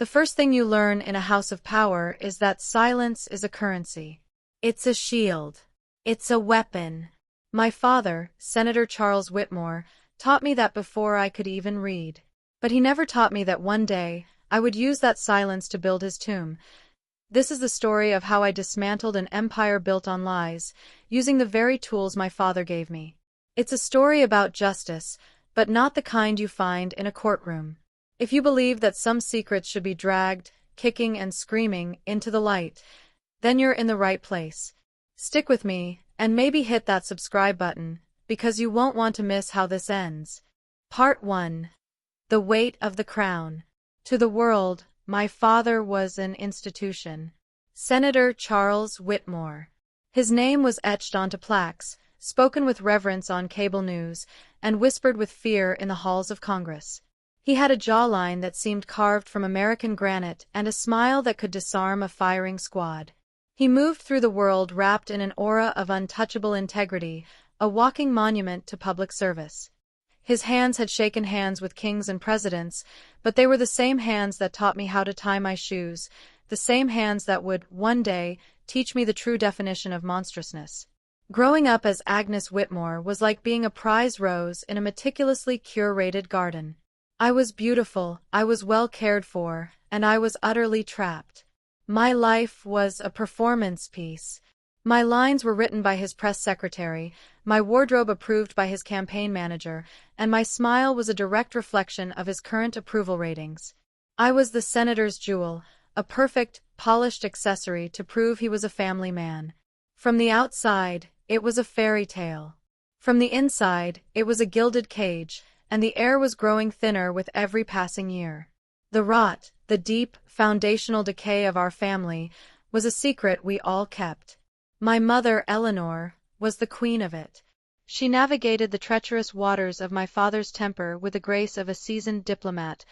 The first thing you learn in a house of power is that silence is a currency. It's a shield. It's a weapon. My father, Senator Charles Whitmore, taught me that before I could even read. But he never taught me that one day, I would use that silence to build his tomb. This is the story of how I dismantled an empire built on lies, using the very tools my father gave me. It's a story about justice, but not the kind you find in a courtroom. If you believe that some secrets should be dragged, kicking and screaming, into the light, then you're in the right place. Stick with me, and maybe hit that subscribe button, because you won't want to miss how this ends. Part 1. The Weight of the Crown. To the world, my father was an institution. Senator Charles Whitmore. His name was etched onto plaques, spoken with reverence on cable news, and whispered with fear in the halls of Congress. He had a jawline that seemed carved from American granite and a smile that could disarm a firing squad. He moved through the world wrapped in an aura of untouchable integrity, a walking monument to public service. His hands had shaken hands with kings and presidents, but they were the same hands that taught me how to tie my shoes, the same hands that would, one day, teach me the true definition of monstrousness. Growing up as Agnes Whitmore was like being a prize rose in a meticulously curated garden. I was beautiful, I was well cared for, and I was utterly trapped. My life was a performance piece. My lines were written by his press secretary, my wardrobe approved by his campaign manager, and my smile was a direct reflection of his current approval ratings. I was the senator's jewel, a perfect, polished accessory to prove he was a family man. From the outside, it was a fairy tale. From the inside, it was a gilded cage, and the air was growing thinner with every passing year. The rot, the deep, foundational decay of our family, was a secret we all kept. My mother, Eleanor, was the queen of it. She navigated the treacherous waters of my father's temper with the grace of a seasoned diplomat,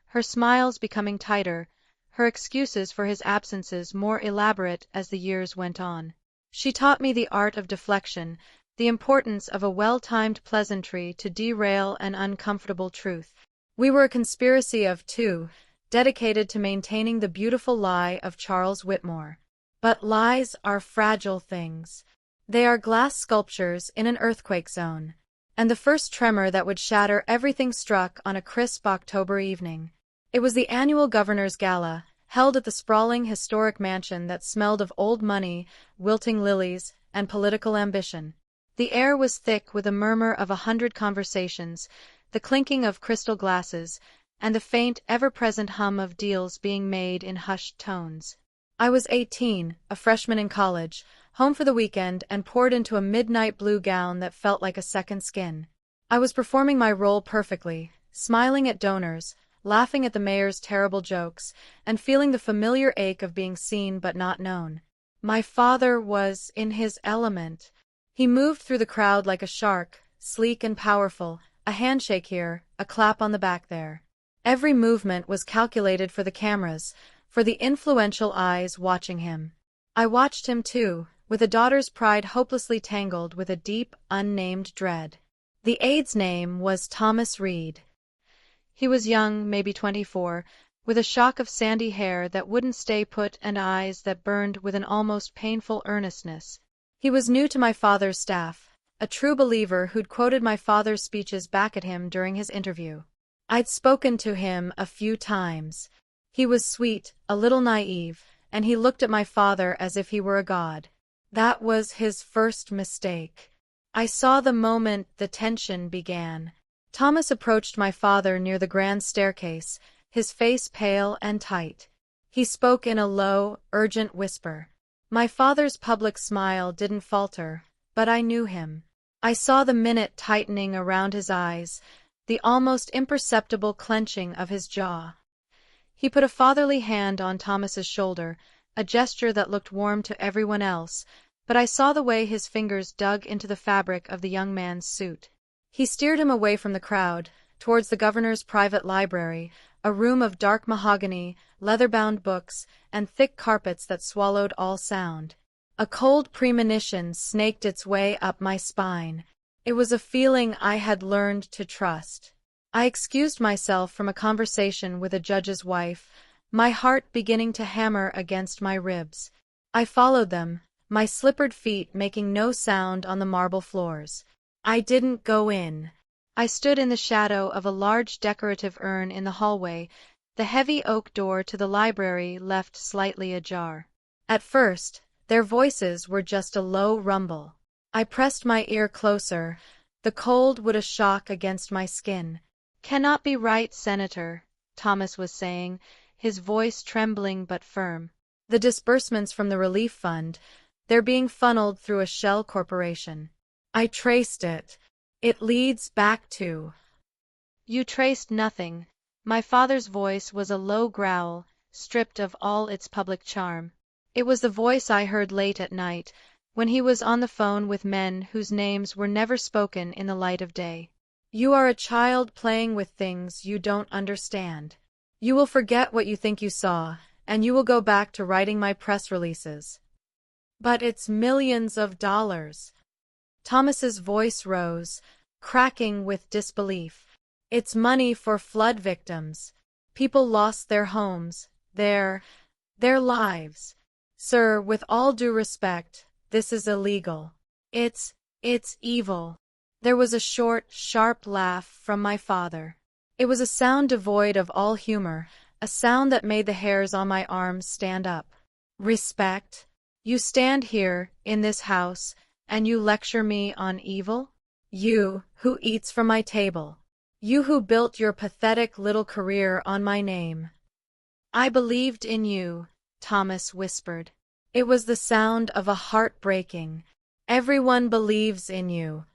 her smiles becoming tighter, her excuses for his absences more elaborate as the years went on. She taught me the art of deflection, the importance of a well-timed pleasantry to derail an uncomfortable truth. We were a conspiracy of two, dedicated to maintaining the beautiful lie of Charles Whitmore. But lies are fragile things. They are glass sculptures in an earthquake zone. And the first tremor that would shatter everything struck on a crisp October evening. It was the annual Governor's Gala, held at the sprawling historic mansion that smelled of old money, wilting lilies, and political ambition. The air was thick with a murmur of 100 conversations, the clinking of crystal glasses, and the faint, ever-present hum of deals being made in hushed tones. I was 18, a freshman in college, home for the weekend and poured into a midnight blue gown that felt like a second skin. I was performing my role perfectly, smiling at donors, laughing at the mayor's terrible jokes, and feeling the familiar ache of being seen but not known. My father was in his element. He moved through the crowd like a shark, sleek and powerful, a handshake here, a clap on the back there. Every movement was calculated for the cameras, for the influential eyes watching him. I watched him too, with a daughter's pride hopelessly tangled with a deep, unnamed dread. The aide's name was Thomas Reed. He was young, maybe 24, with a shock of sandy hair that wouldn't stay put and eyes that burned with an almost painful earnestness. He was new to my father's staff, a true believer who'd quoted my father's speeches back at him during his interview. I'd spoken to him a few times. He was sweet, a little naive, and he looked at my father as if he were a god. That was his first mistake. I saw the moment the tension began. Thomas approached my father near the grand staircase, his face pale and tight. He spoke in a low, urgent whisper. My father's public smile didn't falter, but I knew him. I saw the minute tightening around his eyes, the almost imperceptible clenching of his jaw. He put a fatherly hand on Thomas's shoulder, a gesture that looked warm to everyone else, but I saw the way his fingers dug into the fabric of the young man's suit. He steered him away from the crowd, towards the governor's private library, a room of dark mahogany, leather-bound books, and thick carpets that swallowed all sound. A cold premonition snaked its way up my spine. It was a feeling I had learned to trust. I excused myself from a conversation with a judge's wife, my heart beginning to hammer against my ribs. I followed them, my slippered feet making no sound on the marble floors. I didn't go in. I stood in the shadow of a large decorative urn in the hallway, the heavy oak door to the library left slightly ajar. At first, their voices were just a low rumble. I pressed my ear closer. The cold would a shock against my skin. "Cannot be right, Senator," Thomas was saying, his voice trembling but firm. "The disbursements from the relief fund, they're being funneled through a shell corporation. I traced it. It leads back to—" "You traced nothing." My father's voice was a low growl, stripped of all its public charm. It was the voice I heard late at night, when he was on the phone with men whose names were never spoken in the light of day. "You are a child playing with things you don't understand. You will forget what you think you saw, and you will go back to writing my press releases. But it's millions of dollars." Thomas's voice rose, cracking with disbelief. "It's money for flood victims. People lost their homes, their lives. Sir, with all due respect, this is illegal. It's evil." There was a short, sharp laugh from my father. It was a sound devoid of all humor, a sound that made the hairs on my arms stand up. "Respect? You stand here, in this house, and you lecture me on evil? You, who eats from my table. You who built your pathetic little career on my name." "I believed in you," Thomas whispered. It was the sound of a heart breaking. "Everyone believes in you."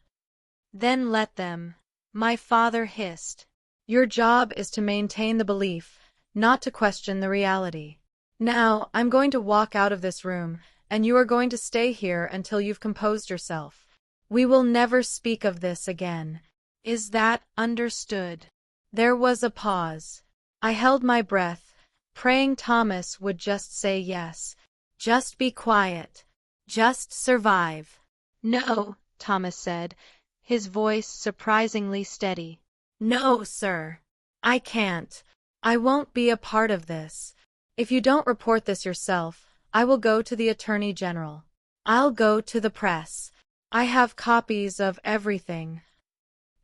"Then let them," my father hissed. "Your job is to maintain the belief, not to question the reality. Now, I'm going to walk out of this room, and you are going to stay here until you've composed yourself. We will never speak of this again. Is that understood?" There was a pause. I held my breath, praying Thomas would just say yes. Just be quiet. Just survive. "No," Thomas said, his voice surprisingly steady. "No, sir. I can't. I won't be a part of this. If you don't report this yourself, I will go to the Attorney General. I'll go to the press. I have copies of everything."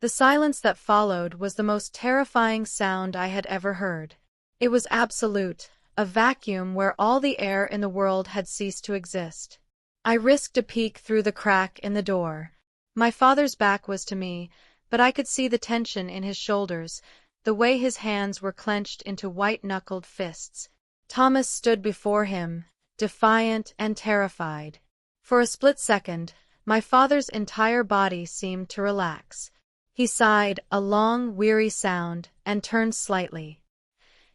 The silence that followed was the most terrifying sound I had ever heard. It was absolute, a vacuum where all the air in the world had ceased to exist. I risked a peek through the crack in the door. My father's back was to me, but I could see the tension in his shoulders, the way his hands were clenched into white-knuckled fists. Thomas stood before him, defiant and terrified. For a split second, my father's entire body seemed to relax. He sighed, a long, weary sound, and turned slightly.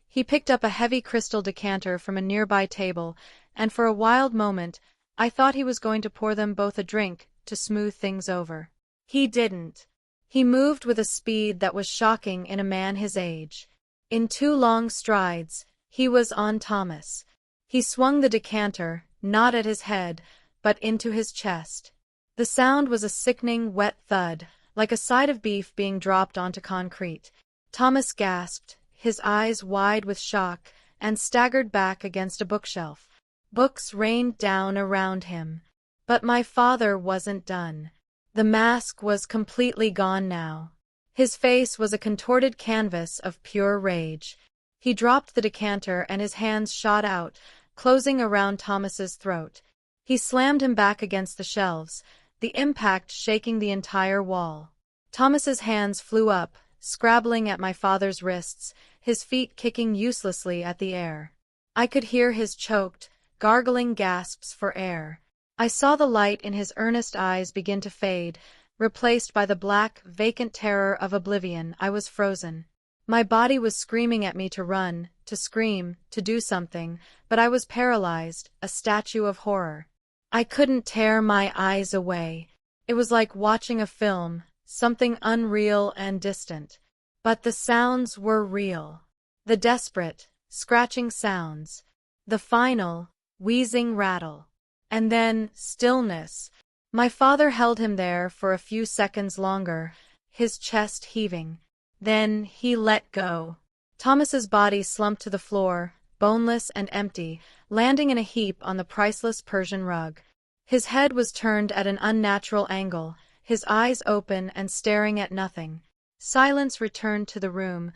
He picked up a heavy crystal decanter from a nearby table, and for a wild moment, I thought he was going to pour them both a drink to smooth things over. He didn't. He moved with a speed that was shocking in a man his age. In 2 long strides, he was on Thomas. He swung the decanter, not at his head, but into his chest. The sound was a sickening, wet thud, like a side of beef being dropped onto concrete. Thomas gasped, his eyes wide with shock, and staggered back against a bookshelf. Books rained down around him. But my father wasn't done. The mask was completely gone now. His face was a contorted canvas of pure rage. He dropped the decanter and his hands shot out, closing around Thomas's throat. He slammed him back against the shelves, the impact shaking the entire wall. Thomas's hands flew up, scrabbling at my father's wrists, his feet kicking uselessly at the air. I could hear his choked, gargling gasps for air. I saw the light in his earnest eyes begin to fade, replaced by the black, vacant terror of oblivion. I was frozen. My body was screaming at me to run, to scream, to do something, but I was paralyzed, a statue of horror. I couldn't tear my eyes away. It was like watching a film, something unreal and distant. But the sounds were real. The desperate, scratching sounds. The final, wheezing rattle. And then, stillness. My father held him there for a few seconds longer, his chest heaving. Then he let go. Thomas's body slumped to the floor, boneless and empty, landing in a heap on the priceless Persian rug. His head was turned at an unnatural angle, his eyes open and staring at nothing. Silence returned to the room,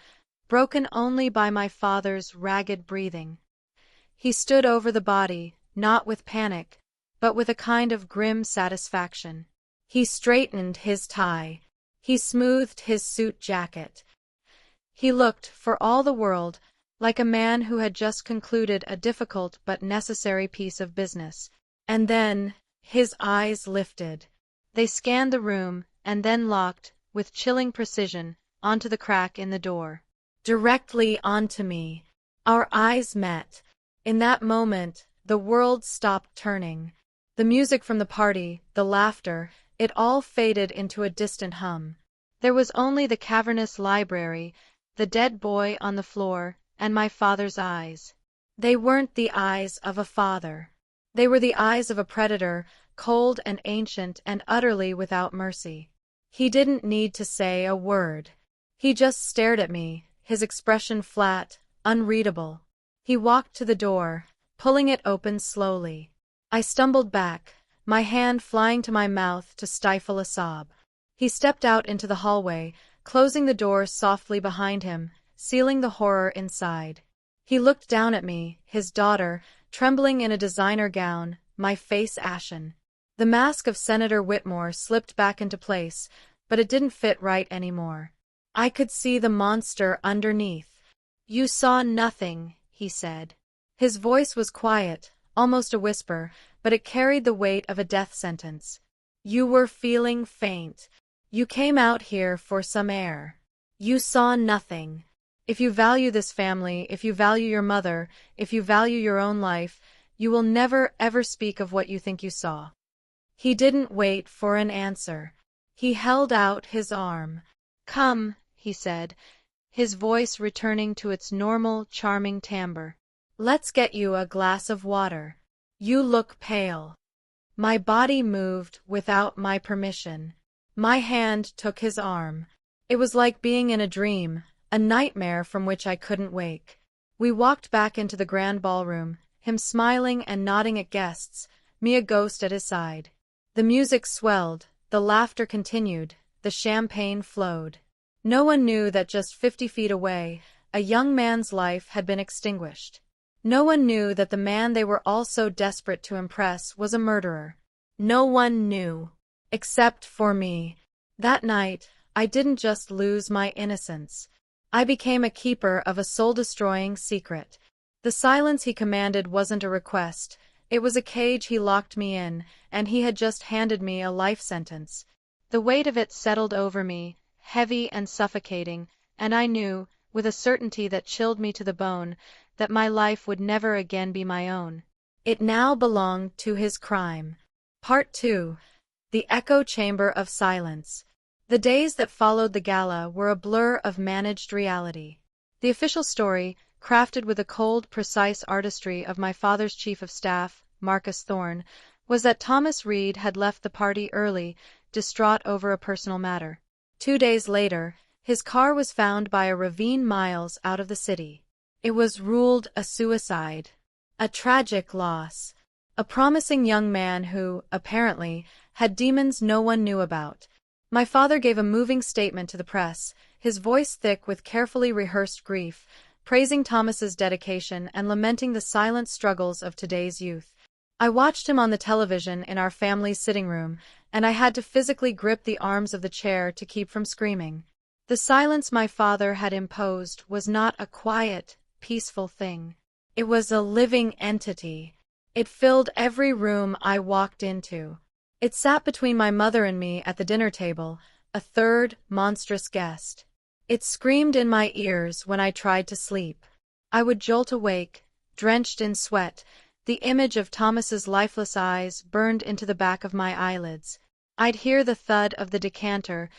broken only by my father's ragged breathing. He stood over the body, not with panic, but with a kind of grim satisfaction. He straightened his tie. He smoothed his suit jacket. He looked, for all the world, like a man who had just concluded a difficult but necessary piece of business. And then, his eyes lifted. They scanned the room, and then locked, with chilling precision, onto the crack in the door. Directly onto me. Our eyes met. In that moment, the world stopped turning. The music from the party, the laughter, it all faded into a distant hum. There was only the cavernous library, the dead boy on the floor, and my father's eyes. They weren't the eyes of a father. They were the eyes of a predator, cold and ancient and utterly without mercy. He didn't need to say a word. He just stared at me, his expression flat, unreadable. He walked to the door, pulling it open slowly. I stumbled back, my hand flying to my mouth to stifle a sob. He stepped out into the hallway, closing the door softly behind him, sealing the horror inside. He looked down at me, his daughter, trembling in a designer gown, my face ashen. The mask of Senator Whitmore slipped back into place, but it didn't fit right anymore. I could see the monster underneath. "You saw nothing," he said. His voice was quiet, almost a whisper, but it carried the weight of a death sentence. "You were feeling faint. You came out here for some air. You saw nothing. If you value this family, if you value your mother, if you value your own life, you will never ever speak of what you think you saw." He didn't wait for an answer. He held out his arm. "Come," he said, his voice returning to its normal, charming timbre. "Let's get you a glass of water. You look pale." My body moved without my permission. My hand took his arm. It was like being in a dream, a nightmare from which I couldn't wake. We walked back into the grand ballroom, him smiling and nodding at guests, me a ghost at his side. The music swelled, the laughter continued, the champagne flowed. No one knew that just 50 feet away, a young man's life had been extinguished. No one knew that the man they were all so desperate to impress was a murderer. No one knew. Except for me. That night, I didn't just lose my innocence. I became a keeper of a soul-destroying secret. The silence he commanded wasn't a request. It was a cage he locked me in, and he had just handed me a life sentence. The weight of it settled over me, heavy and suffocating, and I knew, with a certainty that chilled me to the bone, that my life would never again be my own. It now belonged to his crime. Part 2. The Echo Chamber of Silence. The days that followed the gala were a blur of managed reality. The official story, crafted with the cold, precise artistry of my father's chief of staff, Marcus Thorne, was that Thomas Reed had left the party early, distraught over a personal matter. 2 days later, his car was found by a ravine miles out of the city. It was ruled a suicide. A tragic loss. A promising young man who, apparently, had demons no one knew about. My father gave a moving statement to the press, his voice thick with carefully rehearsed grief, praising Thomas's dedication and lamenting the silent struggles of today's youth. I watched him on the television in our family's sitting room, and I had to physically grip the arms of the chair to keep from screaming. The silence my father had imposed was not a quiet, peaceful thing. It was a living entity. It filled every room I walked into. It sat between my mother and me at the dinner table, a third, monstrous guest. It screamed in my ears when I tried to sleep. I would jolt awake, drenched in sweat, the image of Thomas's lifeless eyes burned into the back of my eyelids. I'd hear the thud of the decanter,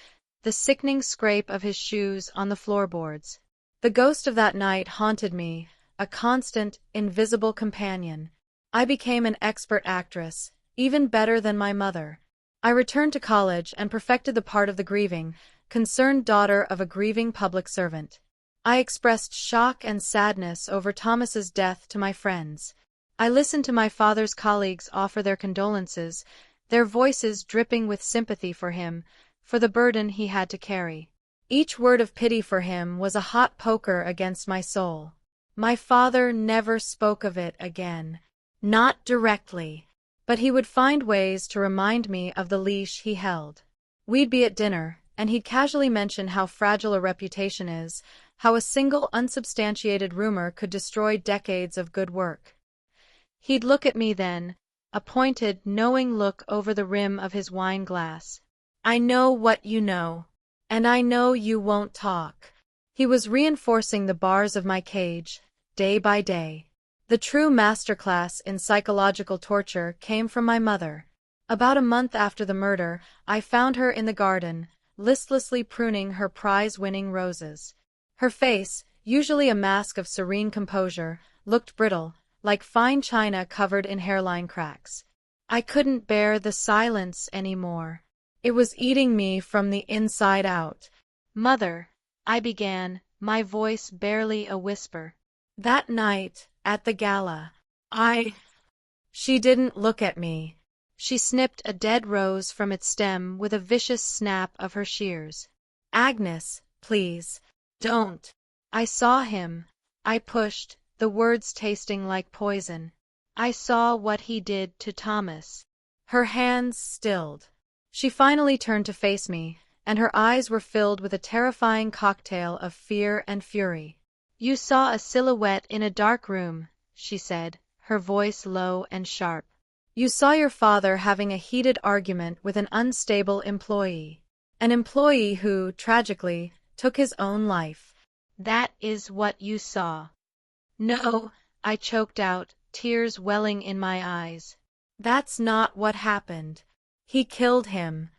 the sickening scrape of his shoes on the floorboards. The ghost of that night haunted me, a constant, invisible companion. I became an expert actress, even better than my mother. I returned to college and perfected the part of the grieving, concerned daughter of a grieving public servant. I expressed shock and sadness over Thomas's death to my friends. I listened to my father's colleagues offer their condolences, their voices dripping with sympathy for him, for the burden he had to carry. Each word of pity for him was a hot poker against my soul. My father never spoke of it again. Not directly. But he would find ways to remind me of the leash he held. We'd be at dinner, and he'd casually mention how fragile a reputation is, how a single unsubstantiated rumor could destroy decades of good work. He'd look at me then, a pointed, knowing look over the rim of his wine glass. I know what you know. And I know you won't talk. He was reinforcing the bars of my cage, day by day. The true masterclass in psychological torture came from my mother. About a month after the murder, I found her in the garden, listlessly pruning her prize-winning roses. Her face, usually a mask of serene composure, looked brittle, like fine china covered in hairline cracks. I couldn't bear the silence anymore. It was eating me from the inside out. "Mother," I began, my voice barely a whisper. "That night, at the gala, She didn't look at me. She snipped a dead rose from its stem with a vicious snap of her shears. "Agnes, please, don't." I saw him. I pushed, the words tasting like poison. "I saw what he did to Thomas." Her hands stilled. She finally turned to face me, and her eyes were filled with a terrifying cocktail of fear and fury. "You saw a silhouette in a dark room," she said, her voice low and sharp. "You saw your father having a heated argument with an unstable employee. An employee who, tragically, took his own life. That is what you saw." "No," I choked out, tears welling in my eyes. "That's not what happened. He killed him.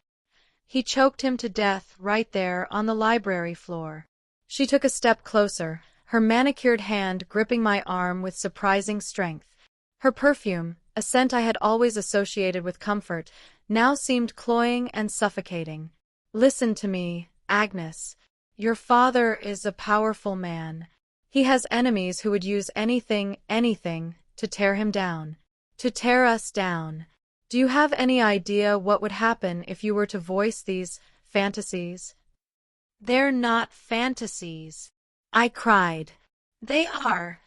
He choked him to death right there on the library floor." She took a step closer, her manicured hand gripping my arm with surprising strength. Her perfume, a scent I had always associated with comfort, now seemed cloying and suffocating. "Listen to me, Agnes. Your father is a powerful man. He has enemies who would use anything, to tear him down. To tear us down. Do you have any idea what would happen if you were to voice these fantasies?" "They're not fantasies," I cried. "They are,"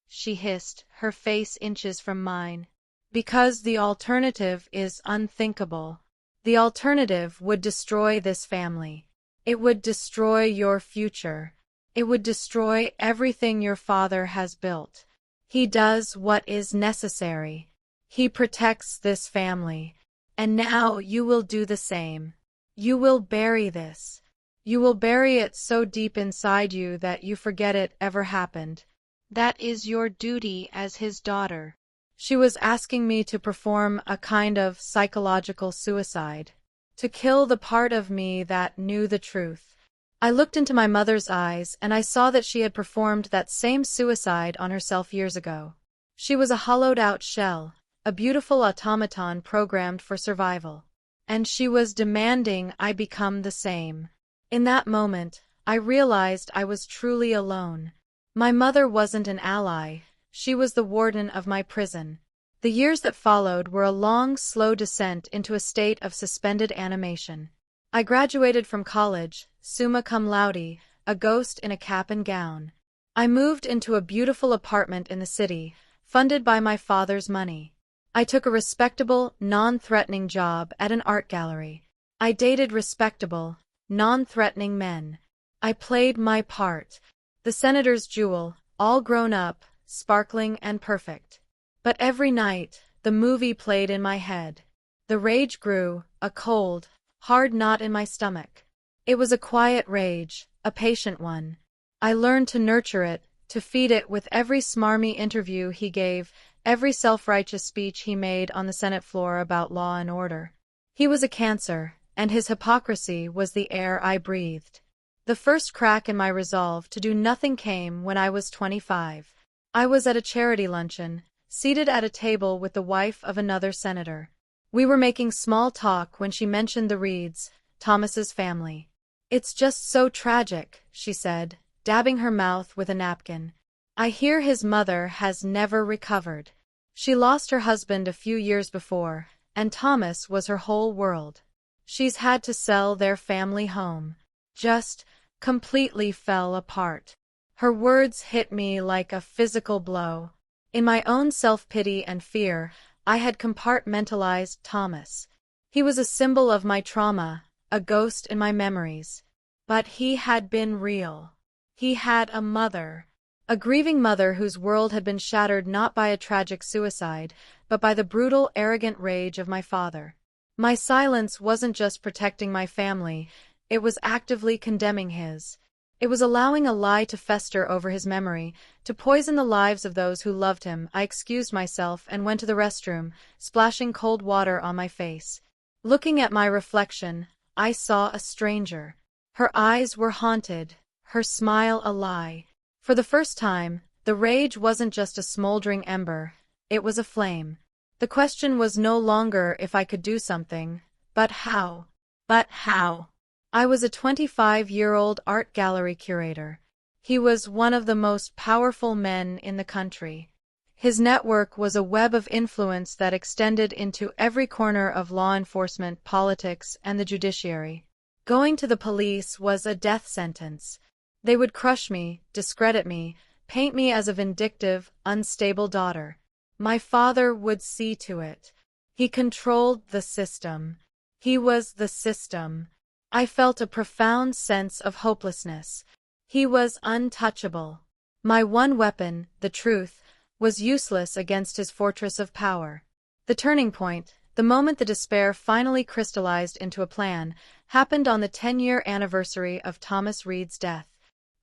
she hissed, her face inches from mine. "Because the alternative is unthinkable. The alternative would destroy this family. It would destroy your future. It would destroy everything your father has built. He does what is necessary. He protects this family. And now you will do the same. You will bury this. You will bury it so deep inside you that you forget it ever happened. That is your duty as his daughter." She was asking me to perform a kind of psychological suicide. To kill the part of me that knew the truth. I looked into my mother's eyes and I saw that she had performed that same suicide on herself years ago. She was a hollowed-out shell, a beautiful automaton programmed for survival. And she was demanding I become the same. In that moment, I realized I was truly alone. My mother wasn't an ally, she was the warden of my prison. The years that followed were a long, slow descent into a state of suspended animation. I graduated from college, summa cum laude, a ghost in a cap and gown. I moved into a beautiful apartment in the city, funded by my father's money. I took a respectable, non-threatening job at an art gallery. I dated respectable, non-threatening men. I played my part. The senator's jewel, all grown up, sparkling and perfect. But every night, the movie played in my head. The rage grew, a cold, hard knot in my stomach. It was a quiet rage, a patient one. I learned to nurture it, to feed it with every smarmy interview he gave, every self-righteous speech he made on the Senate floor about law and order. He was a cancer, and his hypocrisy was the air I breathed. The first crack in my resolve to do nothing came when I was 25. I was at a charity luncheon, seated at a table with the wife of another senator. We were making small talk when she mentioned the Reeds, Thomas's family. "It's just so tragic," she said. dabbing her mouth with a napkin. I hear his mother has never recovered. She lost her husband a few years before, and Thomas was her whole world. She's had to sell their family home. Just completely fell apart. Her words hit me like a physical blow. In my own self-pity and fear, I had compartmentalized Thomas. He was a symbol of my trauma, a ghost in my memories. But he had been real. He had a mother. A grieving mother whose world had been shattered not by a tragic suicide, but by the brutal, arrogant rage of my father. My silence wasn't just protecting my family, it was actively condemning his. It was allowing a lie to fester over his memory, to poison the lives of those who loved him. I excused myself and went to the restroom, splashing cold water on my face. Looking at my reflection, I saw a stranger. Her eyes were haunted, her smile a lie. For the first time, the rage wasn't just a smoldering ember, it was a flame. The question was no longer if I could do something, but how. But how? I was a 25-year-old art gallery curator. He was one of the most powerful men in the country. His network was a web of influence that extended into every corner of law enforcement, politics, and the judiciary. Going to the police was a death sentence. They would crush me, discredit me, paint me as a vindictive, unstable daughter. My father would see to it. He controlled the system. He was the system. I felt a profound sense of hopelessness. He was untouchable. My one weapon, the truth, was useless against his fortress of power. The turning point, the moment the despair finally crystallized into a plan, happened on the 10-year anniversary of Thomas Reed's death.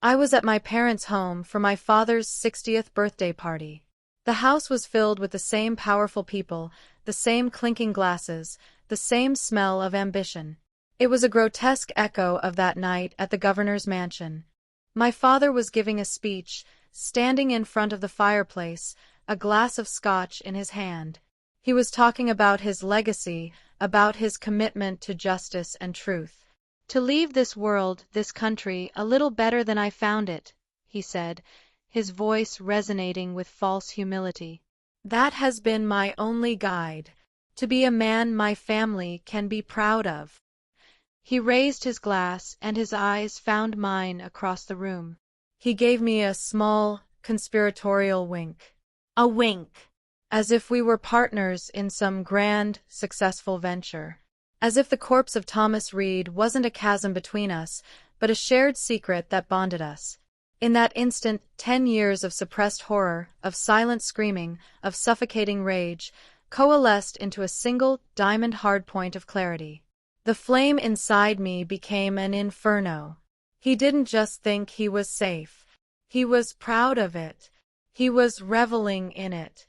I was at my parents' home for my father's 60th birthday party. The house was filled with the same powerful people, the same clinking glasses, the same smell of ambition. It was a grotesque echo of that night at the governor's mansion. My father was giving a speech, standing in front of the fireplace, a glass of scotch in his hand. He was talking about his legacy, about his commitment to justice and truth. "To leave this world, this country, a little better than I found it," he said, his voice resonating with false humility. "That has been my only guide. To be a man my family can be proud of." He raised his glass, and his eyes found mine across the room. He gave me a small, conspiratorial wink. A wink! As if we were partners in some grand, successful venture. As if the corpse of Thomas Reed wasn't a chasm between us, but a shared secret that bonded us. In that instant, 10 years of suppressed horror, of silent screaming, of suffocating rage, coalesced into a single, diamond-hard point of clarity. The flame inside me became an inferno. He didn't just think he was safe. He was proud of it. He was reveling in it.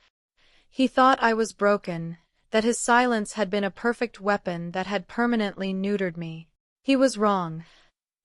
He thought I was broken, that his silence had been a perfect weapon that had permanently neutered me. He was wrong.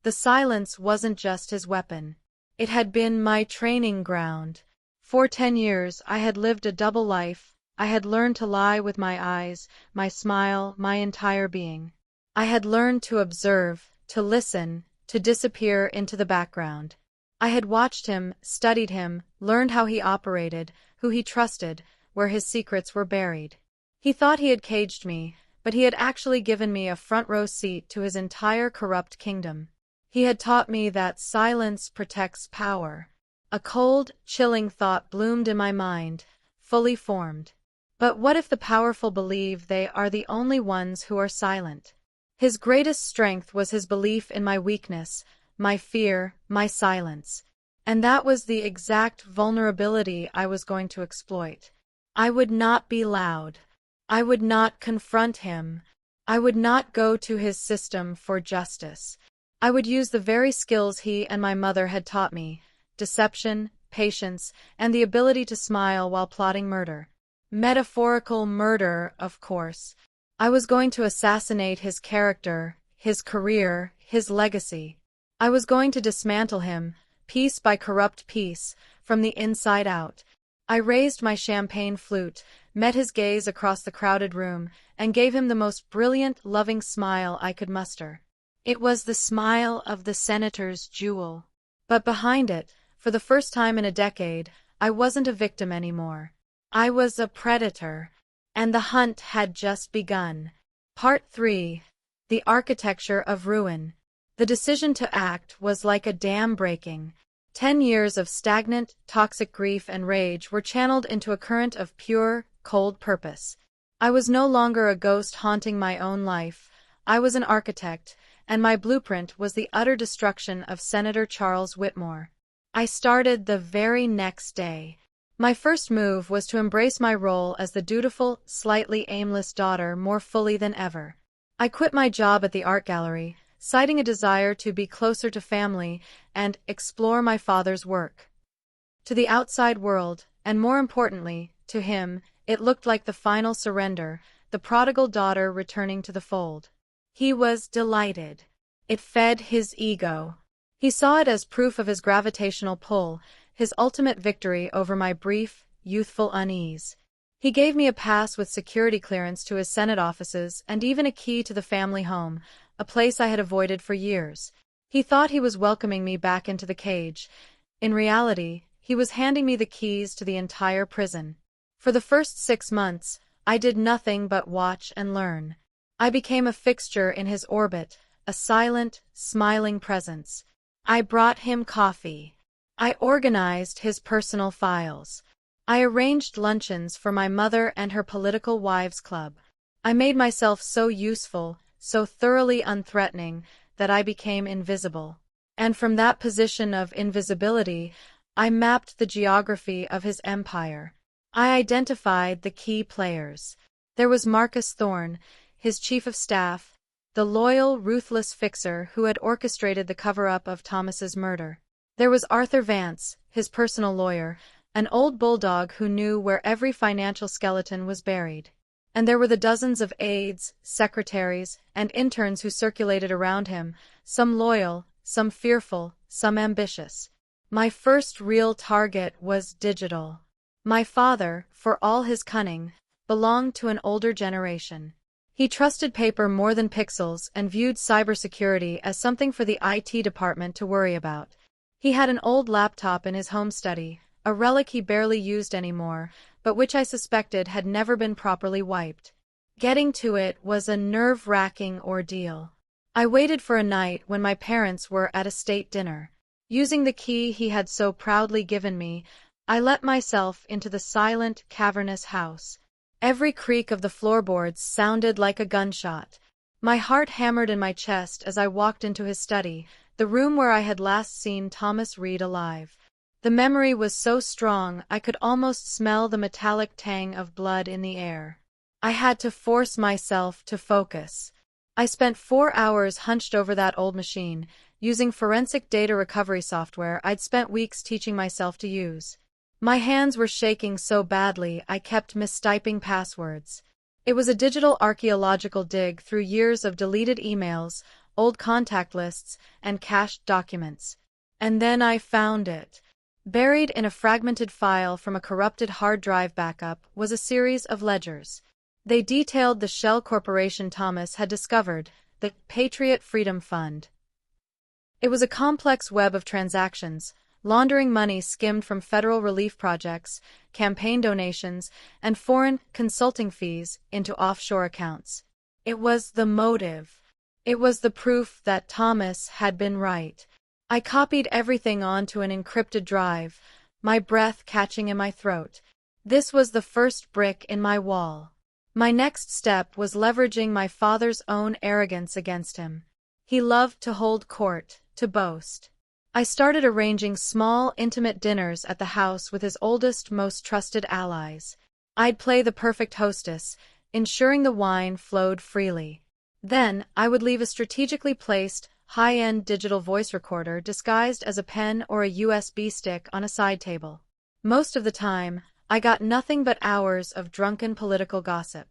The silence wasn't just his weapon. It had been my training ground. For 10 years I had lived a double life. I had learned to lie with my eyes, my smile, my entire being. I had learned to observe, to listen, to disappear into the background. I had watched him, studied him, learned how he operated, who he trusted, where his secrets were buried. He thought he had caged me, but he had actually given me a front-row seat to his entire corrupt kingdom. He had taught me that silence protects power. A cold, chilling thought bloomed in my mind, fully formed. But what if the powerful believe they are the only ones who are silent? His greatest strength was his belief in my weakness, my fear, my silence. And that was the exact vulnerability I was going to exploit. I would not be loud. I would not confront him. I would not go to his system for justice. I would use the very skills he and my mother had taught me: deception, patience, and the ability to smile while plotting murder. Metaphorical murder, of course. I was going to assassinate his character, his career, his legacy. I was going to dismantle him, piece by corrupt piece, from the inside out. I raised my champagne flute, met his gaze across the crowded room, and gave him the most brilliant, loving smile I could muster. It was the smile of the senator's jewel. But behind it, for the first time in a decade, I wasn't a victim anymore. I was a predator. And the hunt had just begun. Part 3. The Architecture of Ruin. The decision to act was like a dam breaking. 10 years of stagnant, toxic grief and rage were channeled into a current of pure, cold purpose. I was no longer a ghost haunting my own life. I was an architect, and my blueprint was the utter destruction of Senator Charles Whitmore. I started the very next day. My first move was to embrace my role as the dutiful, slightly aimless daughter more fully than ever. I quit my job at the art gallery, citing a desire to be closer to family and explore my father's work. To the outside world, and more importantly, to him, it looked like the final surrender, the prodigal daughter returning to the fold. He was delighted. It fed his ego. He saw it as proof of his gravitational pull, his ultimate victory over my brief, youthful unease. He gave me a pass with security clearance to his Senate offices and even a key to the family home, a place I had avoided for years. He thought he was welcoming me back into the cage. In reality, he was handing me the keys to the entire prison. For the first 6 months, I did nothing but watch and learn. I became a fixture in his orbit, a silent, smiling presence. I brought him coffee. I organized his personal files. I arranged luncheons for my mother and her political wives' club. I made myself so useful, so thoroughly unthreatening, that I became invisible. And from that position of invisibility, I mapped the geography of his empire. I identified the key players. There was Marcus Thorne, his chief of staff, the loyal, ruthless fixer who had orchestrated the cover-up of Thomas's murder. There was Arthur Vance, his personal lawyer, an old bulldog who knew where every financial skeleton was buried. And there were the dozens of aides, secretaries, and interns who circulated around him, some loyal, some fearful, some ambitious. My first real target was digital. My father, for all his cunning, belonged to an older generation. He trusted paper more than pixels and viewed cybersecurity as something for the IT department to worry about. He had an old laptop in his home study, a relic he barely used anymore, but which I suspected had never been properly wiped. Getting to it was a nerve-wracking ordeal. I waited for a night when my parents were at a state dinner. Using the key he had so proudly given me, I let myself into the silent, cavernous house. Every creak of the floorboards sounded like a gunshot. My heart hammered in my chest as I walked into his study, the room where I had last seen Thomas Reed alive. The memory was so strong I could almost smell the metallic tang of blood in the air. I had to force myself to focus. I spent 4 hours hunched over that old machine, using forensic data recovery software I'd spent weeks teaching myself to use. My hands were shaking so badly I kept mistyping passwords. It was a digital archaeological dig through years of deleted emails, old contact lists, and cached documents. And then I found it. Buried in a fragmented file from a corrupted hard drive backup was a series of ledgers. They detailed the shell corporation Thomas had discovered, the Patriot Freedom Fund. It was a complex web of transactions, laundering money skimmed from federal relief projects, campaign donations, and foreign consulting fees into offshore accounts. It was the motive. It was the proof that Thomas had been right. I copied everything onto an encrypted drive, my breath catching in my throat. This was the first brick in my wall. My next step was leveraging my father's own arrogance against him. He loved to hold court, to boast. I started arranging small, intimate dinners at the house with his oldest, most trusted allies. I'd play the perfect hostess, ensuring the wine flowed freely. Then, I would leave a strategically placed, high-end digital voice recorder disguised as a pen or a USB stick on a side table. Most of the time, I got nothing but hours of drunken political gossip.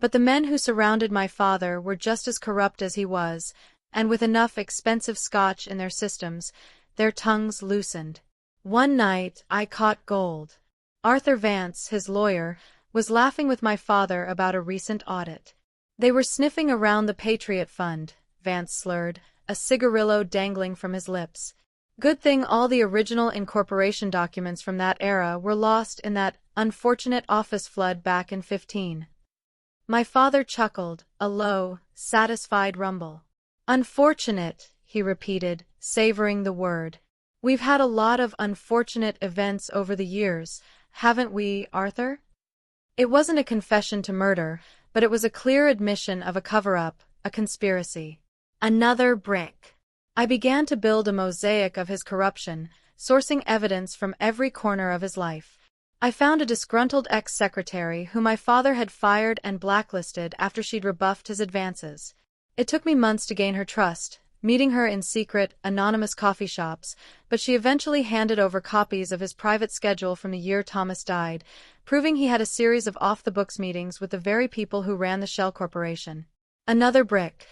But the men who surrounded my father were just as corrupt as he was, and with enough expensive scotch in their systems, their tongues loosened. One night, I caught gold. Arthur Vance, his lawyer, was laughing with my father about a recent audit. They were sniffing around the Patriot Fund, Vance slurred, a cigarillo dangling from his lips. Good thing all the original incorporation documents from that era were lost in that unfortunate office flood back in 15. My father chuckled, a low, satisfied rumble. Unfortunate, he repeated, savoring the word. We've had a lot of unfortunate events over the years, haven't we, Arthur? It wasn't a confession to murder, but it was a clear admission of a cover-up, a conspiracy. Another brick. I began to build a mosaic of his corruption, sourcing evidence from every corner of his life. I found a disgruntled ex-secretary who my father had fired and blacklisted after she'd rebuffed his advances. It took me months to gain her trust, meeting her in secret, anonymous coffee shops, but she eventually handed over copies of his private schedule from the year Thomas died, proving he had a series of off-the-books meetings with the very people who ran the Shell Corporation. Another brick.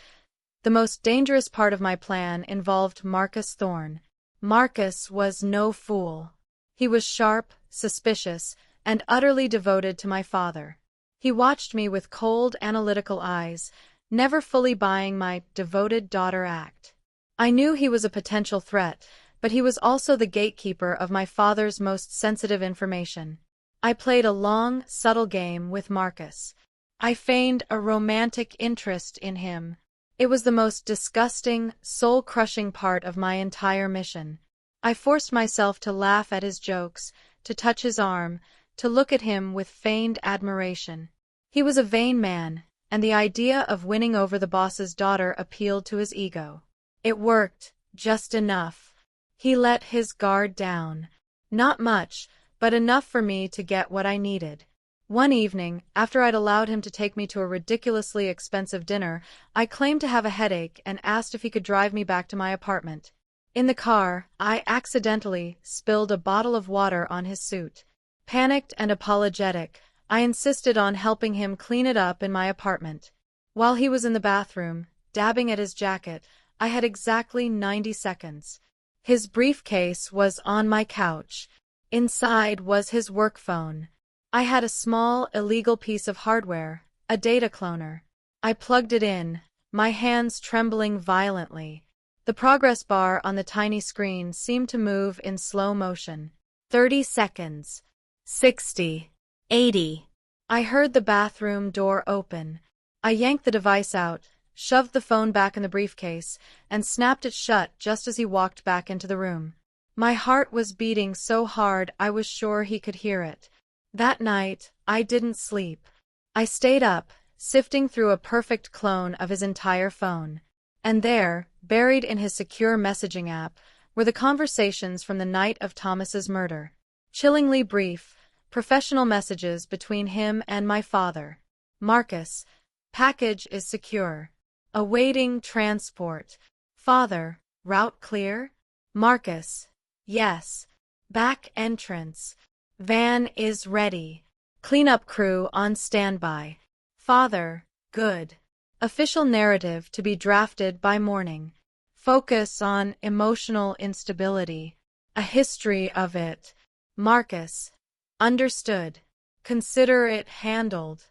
The most dangerous part of my plan involved Marcus Thorne. Marcus was no fool. He was sharp, suspicious, and utterly devoted to my father. He watched me with cold, analytical eyes, never fully buying my devoted daughter act. I knew he was a potential threat, but he was also the gatekeeper of my father's most sensitive information. I played a long, subtle game with Marcus. I feigned a romantic interest in him. It was the most disgusting, soul-crushing part of my entire mission. I forced myself to laugh at his jokes, to touch his arm, to look at him with feigned admiration. He was a vain man, and the idea of winning over the boss's daughter appealed to his ego. It worked, just enough. He let his guard down. Not much, but enough for me to get what I needed. One evening, after I'd allowed him to take me to a ridiculously expensive dinner, I claimed to have a headache and asked if he could drive me back to my apartment. In the car, I accidentally spilled a bottle of water on his suit. Panicked and apologetic, I insisted on helping him clean it up in my apartment. While he was in the bathroom, dabbing at his jacket, I had exactly 90 seconds. His briefcase was on my couch. Inside was his work phone. I had a small, illegal piece of hardware, a data cloner. I plugged it in, my hands trembling violently. The progress bar on the tiny screen seemed to move in slow motion. 30 seconds. 60. 80. I heard the bathroom door open. I yanked the device out, shoved the phone back in the briefcase, and snapped it shut just as he walked back into the room. My heart was beating so hard I was sure he could hear it. That night, I didn't sleep. I stayed up, sifting through a perfect clone of his entire phone. And there, buried in his secure messaging app, were the conversations from the night of Thomas's murder. Chillingly brief, professional messages between him and my father. Marcus, package is secure. Awaiting transport. Father, route clear? Marcus, yes. Back entrance. Van is ready. Cleanup crew on standby. Father, good. Official narrative to be drafted by morning. Focus on emotional instability. A history of it. Marcus. Understood. Consider it handled.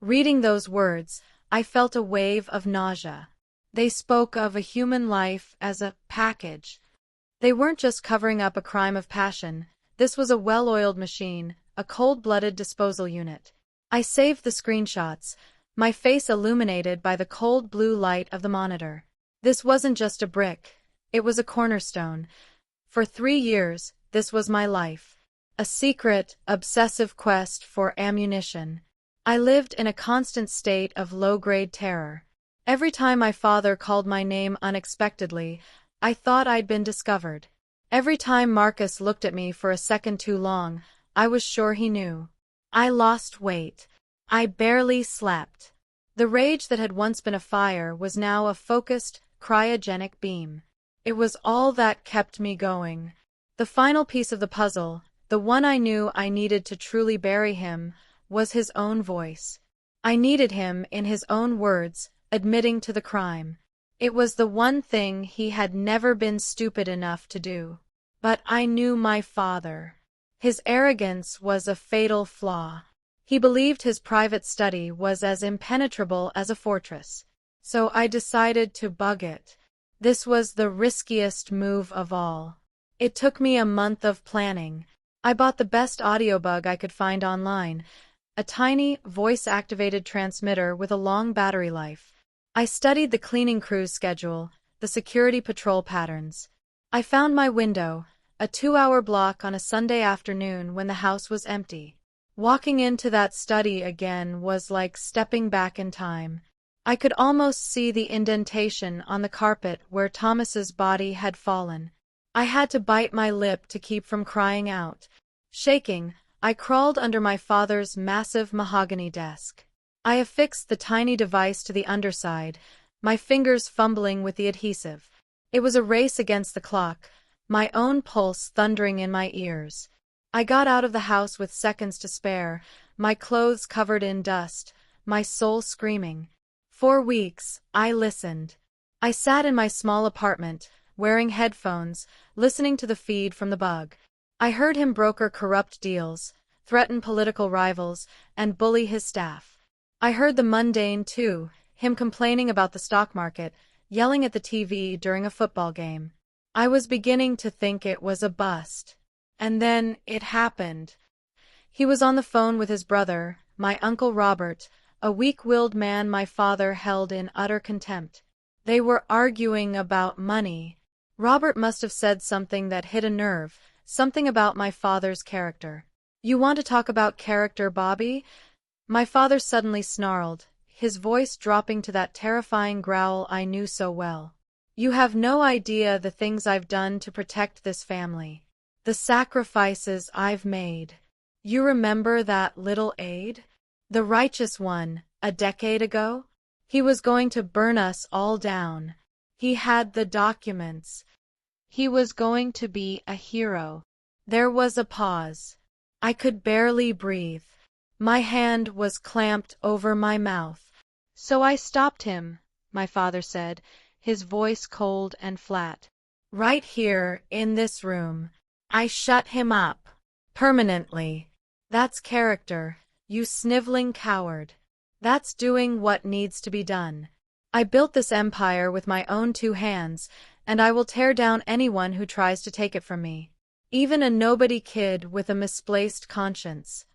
Reading those words, I felt a wave of nausea. They spoke of a human life as a package. They weren't just covering up a crime of passion. This was a well-oiled machine, a cold-blooded disposal unit. I saved the screenshots, my face illuminated by the cold blue light of the monitor. This wasn't just a brick. It was a cornerstone. For 3 years, this was my life. A secret, obsessive quest for ammunition. I lived in a constant state of low-grade terror. Every time my father called my name unexpectedly, I thought I'd been discovered. Every time Marcus looked at me for a second too long, I was sure he knew. I lost weight. I barely slept. The rage that had once been a fire was now a focused, cryogenic beam. It was all that kept me going. The final piece of the puzzle, the one I knew I needed to truly bury him, was his own voice. I needed him in his own words, admitting to the crime. It was the one thing he had never been stupid enough to do. But I knew my father. His arrogance was a fatal flaw. He believed his private study was as impenetrable as a fortress. So I decided to bug it. This was the riskiest move of all. It took me a month of planning. I bought the best audiobug I could find online, a tiny, voice-activated transmitter with a long battery life. I studied the cleaning crew's schedule, the security patrol patterns. I found my window, a 2-hour block on a Sunday afternoon when the house was empty. Walking into that study again was like stepping back in time. I could almost see the indentation on the carpet where Thomas's body had fallen. I had to bite my lip to keep from crying out. Shaking, I crawled under my father's massive mahogany desk. I affixed the tiny device to the underside, my fingers fumbling with the adhesive. It was a race against the clock, my own pulse thundering in my ears. I got out of the house with seconds to spare, my clothes covered in dust, my soul screaming. For weeks, I listened. I sat in my small apartment, wearing headphones, listening to the feed from the bug. I heard him broker corrupt deals, threaten political rivals, and bully his staff. I heard the mundane, too, him complaining about the stock market, yelling at the TV during a football game. I was beginning to think it was a bust. And then it happened. He was on the phone with his brother, my Uncle Robert, a weak-willed man my father held in utter contempt. They were arguing about money. Robert must have said something that hit a nerve, something about my father's character. "You want to talk about character, Bobby?" My father suddenly snarled, his voice dropping to that terrifying growl I knew so well. "You have no idea the things I've done to protect this family. The sacrifices I've made. You remember that little aide? The righteous one, a decade ago? He was going to burn us all down. He had the documents. He was going to be a hero." There was a pause. I could barely breathe. My hand was clamped over my mouth. "So I stopped him," my father said, his voice cold and flat. "Right here, in this room. I shut him up. Permanently. That's character, you sniveling coward. That's doing what needs to be done. I built this empire with my own 2 hands, and I will tear down anyone who tries to take it from me. Even a nobody kid with a misplaced conscience."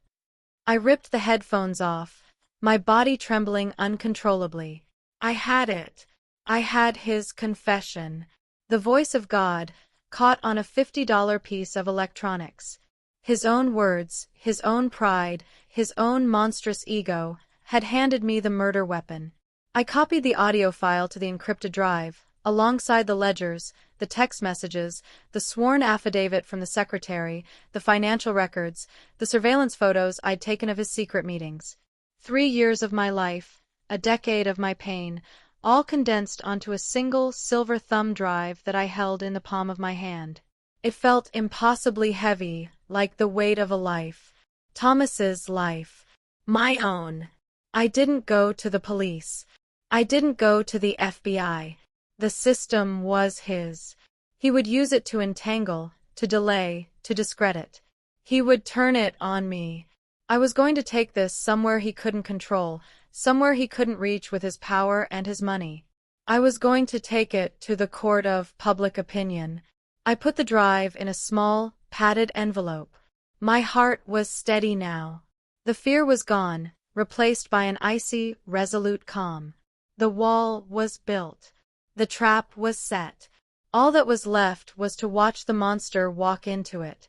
I ripped the headphones off, my body trembling uncontrollably. I had it. I had his confession. The voice of God, caught on a $50 piece of electronics. His own words, his own pride, his own monstrous ego, had handed me the murder weapon. I copied the audio file to the encrypted drive, alongside the ledgers, the text messages, the sworn affidavit from the secretary, the financial records, the surveillance photos I'd taken of his secret meetings. 3 years of my life, a decade of my pain, all condensed onto a single silver thumb drive that I held in the palm of my hand. It felt impossibly heavy, like the weight of a life. Thomas's life. My own. I didn't go to the police. I didn't go to the FBI. The system was his. He would use it to entangle, to delay, to discredit. He would turn it on me. I was going to take this somewhere he couldn't control, somewhere he couldn't reach with his power and his money. I was going to take it to the court of public opinion. I put the drive in a small, padded envelope. My heart was steady now. The fear was gone, replaced by an icy, resolute calm. The wall was built. The trap was set. All that was left was to watch the monster walk into it.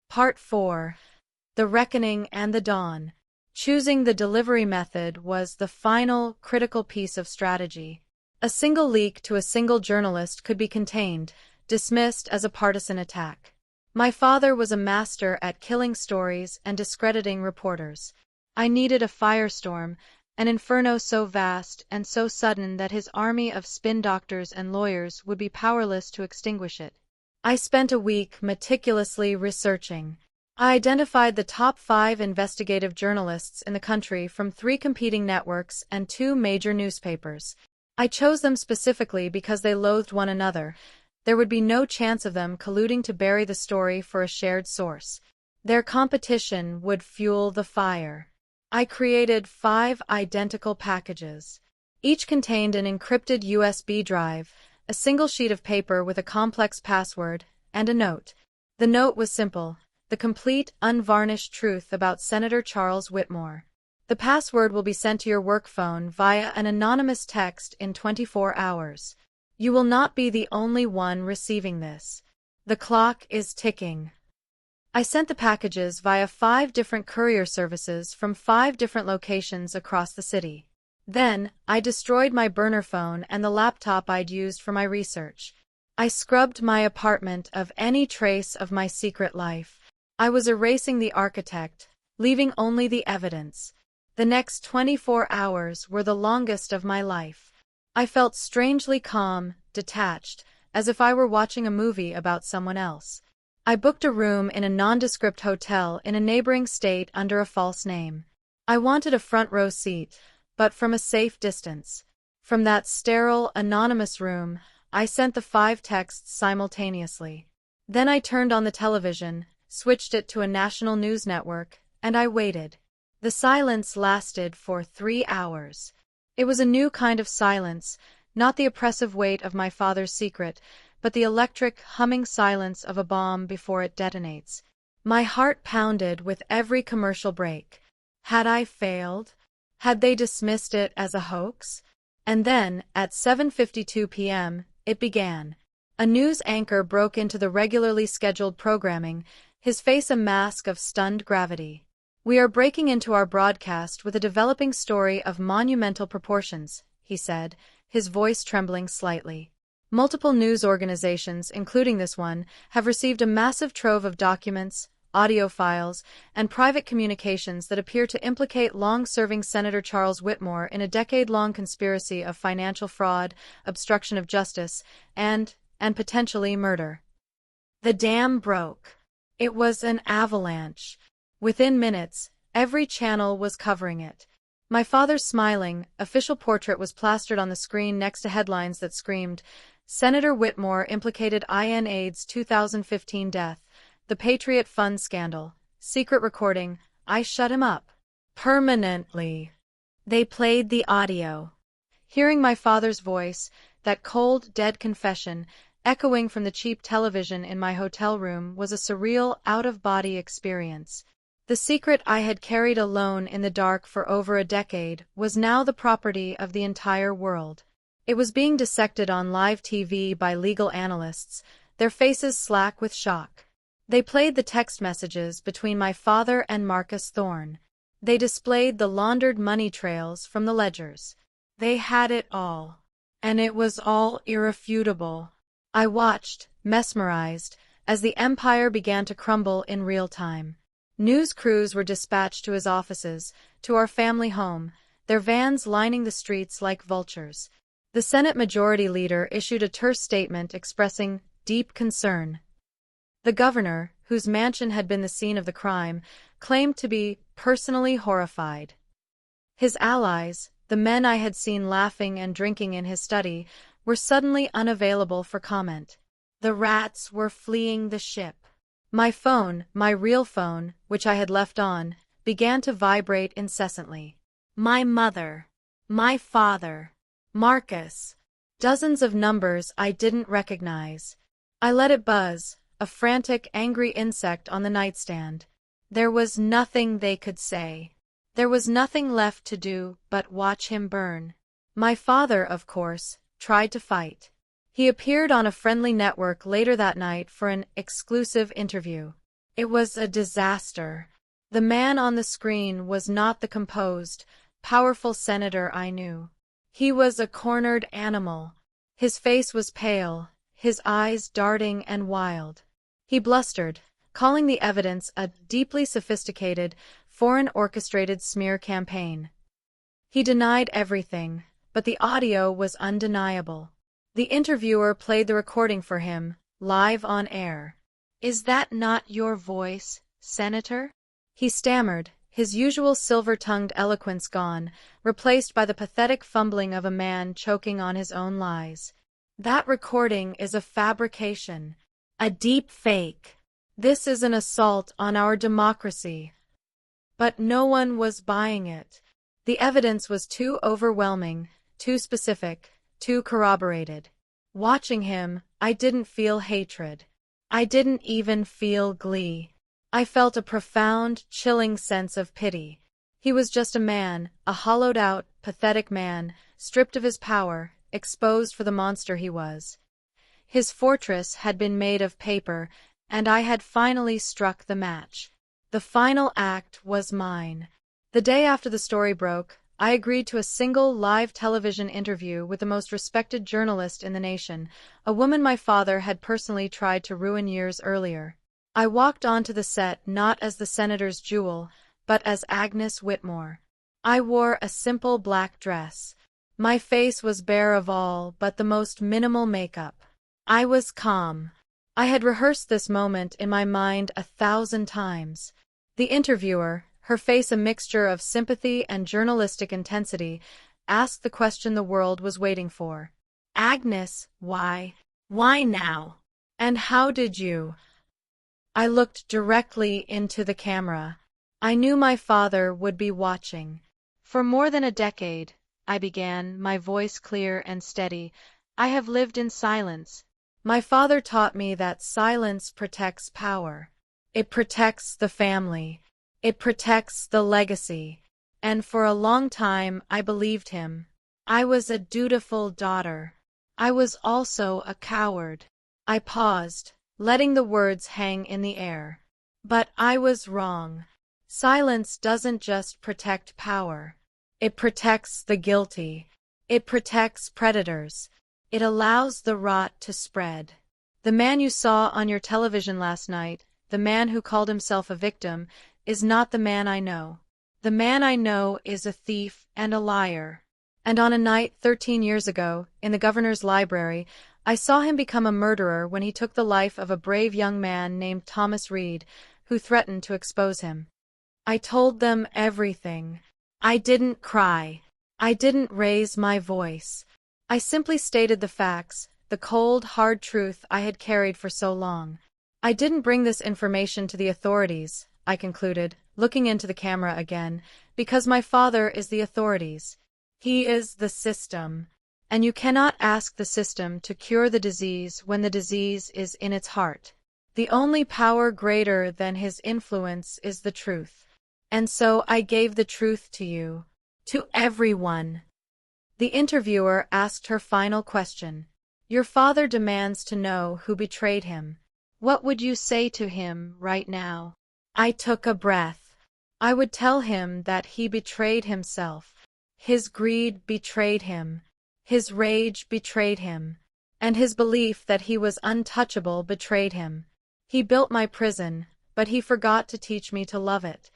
Part 4. The Reckoning and the Dawn. Choosing the delivery method was the final, critical piece of strategy. A single leak to a single journalist could be contained, dismissed as a partisan attack. My father was a master at killing stories and discrediting reporters. I needed a firestorm, an inferno so vast and so sudden that his army of spin doctors and lawyers would be powerless to extinguish it. I spent a week meticulously researching. I identified the top 5 investigative journalists in the country from 3 competing networks and 2 major newspapers. I chose them specifically because they loathed one another. There would be no chance of them colluding to bury the story for a shared source. Their competition would fuel the fire. I created 5 identical packages. Each contained an encrypted USB drive, a single sheet of paper with a complex password, and a note. The note was simple, the complete, unvarnished truth about Senator Charles Whitmore. The password will be sent to your work phone via an anonymous text in 24 hours. You will not be the only one receiving this. The clock is ticking. I sent the packages via 5 different courier services from 5 different locations across the city. Then, I destroyed my burner phone and the laptop I'd used for my research. I scrubbed my apartment of any trace of my secret life. I was erasing the architect, leaving only the evidence. The next 24 hours were the longest of my life. I felt strangely calm, detached, as if I were watching a movie about someone else. I booked a room in a nondescript hotel in a neighboring state under a false name. I wanted a front row seat, but from a safe distance. From that sterile, anonymous room, I sent the 5 texts simultaneously. Then I turned on the television, switched it to a national news network, and I waited. The silence lasted for 3 hours. It was a new kind of silence, not the oppressive weight of my father's secret, but the electric, humming silence of a bomb before it detonates. My heart pounded with every commercial break. Had I failed? Had they dismissed it as a hoax? And then, at 7:52 p.m., it began. A news anchor broke into the regularly scheduled programming, his face a mask of stunned gravity. "We are breaking into our broadcast with a developing story of monumental proportions," he said, his voice trembling slightly. "Multiple news organizations, including this one, have received a massive trove of documents, audio files, and private communications that appear to implicate long-serving Senator Charles Whitmore in a decade-long conspiracy of financial fraud, obstruction of justice, and potentially murder." The dam broke. It was an avalanche. Within minutes, every channel was covering it. My father's smiling, official portrait was plastered on the screen next to headlines that screamed, "Senator Whitmore implicated in AIDS 2015 death, the Patriot Fund scandal, secret recording, I shut him up. Permanently." They played the audio. Hearing my father's voice, that cold, dead confession, echoing from the cheap television in my hotel room was a surreal, out-of-body experience. The secret I had carried alone in the dark for over a decade was now the property of the entire world. It was being dissected on live TV by legal analysts, their faces slack with shock. They played the text messages between my father and Marcus Thorne. They displayed the laundered money trails from the ledgers. They had it all. And it was all irrefutable. I watched, mesmerized, as the empire began to crumble in real time. News crews were dispatched to his offices, to our family home, their vans lining the streets like vultures. The Senate Majority Leader issued a terse statement expressing deep concern. The governor, whose mansion had been the scene of the crime, claimed to be personally horrified. His allies, the men I had seen laughing and drinking in his study, were suddenly unavailable for comment. The rats were fleeing the ship. My phone, my real phone, which I had left on, began to vibrate incessantly. My mother. My father. Marcus. Dozens of numbers I didn't recognize. I let it buzz, a frantic, angry insect on the nightstand. There was nothing they could say. There was nothing left to do but watch him burn. My father, of course, tried to fight. He appeared on a friendly network later that night for an exclusive interview. It was a disaster. The man on the screen was not the composed, powerful senator I knew. He was a cornered animal. His face was pale, his eyes darting and wild. He blustered, calling the evidence a deeply sophisticated, foreign-orchestrated smear campaign. He denied everything, but the audio was undeniable. The interviewer played the recording for him, live on air. "Is that not your voice, Senator?" He stammered, his usual silver-tongued eloquence gone, replaced by the pathetic fumbling of a man choking on his own lies. "That recording is a fabrication, a deep fake. This is an assault on our democracy." But no one was buying it. The evidence was too overwhelming, too specific, too corroborated. Watching him, I didn't feel hatred. I didn't even feel glee. I felt a profound, chilling sense of pity. He was just a man, a hollowed-out, pathetic man, stripped of his power, exposed for the monster he was. His fortress had been made of paper, and I had finally struck the match. The final act was mine. The day after the story broke, I agreed to a single live television interview with the most respected journalist in the nation, a woman my father had personally tried to ruin years earlier. I walked onto the set not as the senator's jewel, but as Agnes Whitmore. I wore a simple black dress. My face was bare of all but the most minimal makeup. I was calm. I had rehearsed this moment in my mind 1,000 times. The interviewer, her face a mixture of sympathy and journalistic intensity, asked the question the world was waiting for. Agnes, why? Why now? And how did you? I looked directly into the camera. I knew my father would be watching. For more than a decade, I began, my voice clear and steady, I have lived in silence. My father taught me that silence protects power. It protects the family. It protects the legacy. And for a long time I believed him. I was a dutiful daughter. I was also a coward. I paused, letting the words hang in the air. But I was wrong. Silence doesn't just protect power. It protects the guilty. It protects predators. It allows the rot to spread. The man you saw on your television last night, the man who called himself a victim, is not the man I know. The man I know is a thief and a liar. And on a night 13 years ago, in the governor's library, I saw him become a murderer when he took the life of a brave young man named Thomas Reed, who threatened to expose him. I told them everything. I didn't cry. I didn't raise my voice. I simply stated the facts, the cold, hard truth I had carried for so long. I didn't bring this information to the authorities, I concluded, looking into the camera again, because my father is the authorities. He is the system. And you cannot ask the system to cure the disease when the disease is in its heart. The only power greater than his influence is the truth. And so I gave the truth to you. To everyone. The interviewer asked her final question. Your father demands to know who betrayed him. What would you say to him right now? I took a breath. I would tell him that he betrayed himself. His greed betrayed him. His rage betrayed him. And his belief that he was untouchable betrayed him. He built my prison, but he forgot to teach me to love it.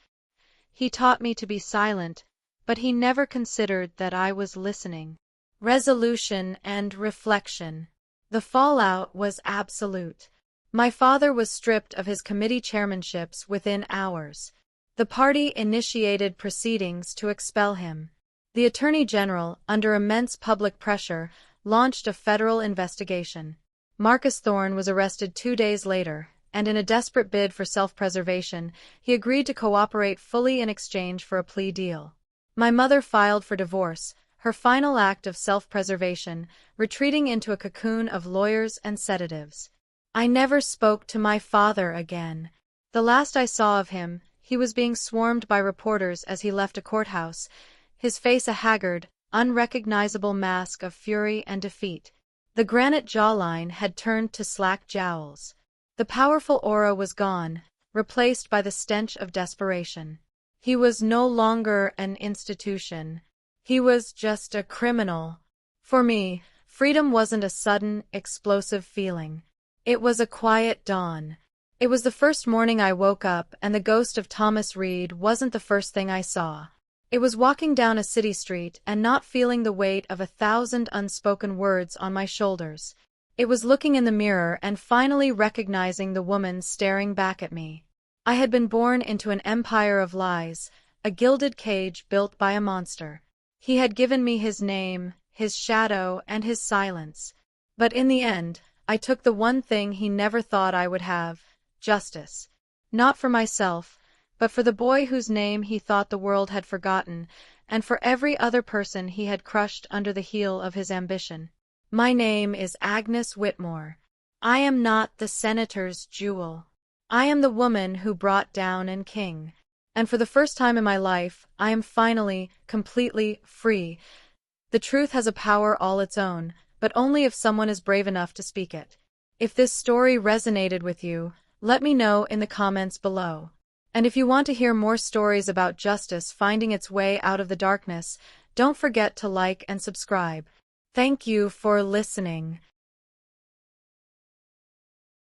He taught me to be silent, but he never considered that I was listening. Resolution and reflection. The fallout was absolute. My father was stripped of his committee chairmanships within hours. The party initiated proceedings to expel him. The Attorney General, under immense public pressure, launched a federal investigation. Marcus Thorne was arrested 2 days later, and in a desperate bid for self-preservation, he agreed to cooperate fully in exchange for a plea deal. My mother filed for divorce, her final act of self-preservation, retreating into a cocoon of lawyers and sedatives. I never spoke to my father again. The last I saw of him, he was being swarmed by reporters as he left a courthouse, his face a haggard, unrecognizable mask of fury and defeat. The granite jawline had turned to slack jowls. The powerful aura was gone, replaced by the stench of desperation. He was no longer an institution. He was just a criminal. For me, freedom wasn't a sudden, explosive feeling. It was a quiet dawn. It was the first morning I woke up, and the ghost of Thomas Reed wasn't the first thing I saw. It was walking down a city street and not feeling the weight of 1,000 unspoken words on my shoulders. It was looking in the mirror and finally recognizing the woman staring back at me. I had been born into an empire of lies, a gilded cage built by a monster. He had given me his name, his shadow, and his silence. But in the end, I took the one thing he never thought I would have, justice. Not for myself, but for the boy whose name he thought the world had forgotten, and for every other person he had crushed under the heel of his ambition. My name is Agnes Whitmore. I am not the senator's jewel. I am the woman who brought down a king. And for the first time in my life, I am finally, completely free. The truth has a power all its own, but only if someone is brave enough to speak it. If this story resonated with you, let me know in the comments below. And if you want to hear more stories about justice finding its way out of the darkness, don't forget to like and subscribe. Thank you for listening.